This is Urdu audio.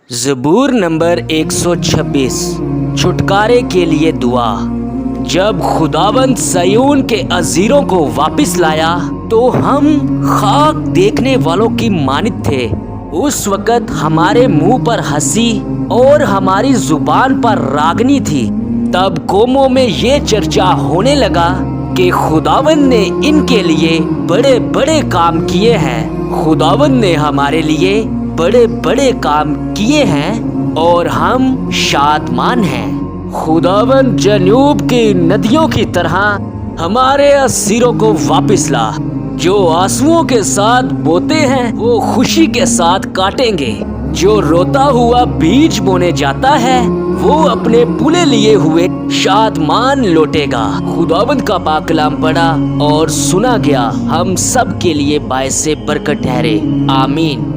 زبور نمبر 126 چھٹکارے کے لیے دعا۔ جب خداوند سیون کے اسیروں کو واپس لایا تو ہم خاک دیکھنے والوں کی مانند تھے۔ اس وقت ہمارے منہ پر ہنسی اور ہماری زبان پر راگنی تھی۔ تب قوموں میں یہ چرچا ہونے لگا کہ خداوند نے ان کے لیے بڑے بڑے کام کیے ہیں۔ خداوند نے ہمارے لیے بڑے بڑے کام کیے ہیں اور ہم شادمان ہیں۔ خداوند جنوب کی ندیوں کی طرح ہمارے اسیروں کو واپس لا۔ جو آنسوؤں کے ساتھ بوتے ہیں وہ خوشی کے ساتھ کاٹیں گے۔ جو روتا ہوا بیج بونے جاتا ہے وہ اپنے بولے لیے ہوئے شادمان لوٹے گا۔ خداوند کا پاک کلام پڑھا اور سنا گیا، ہم سب کے لیے باعث برکت ٹھہرے۔ آمین۔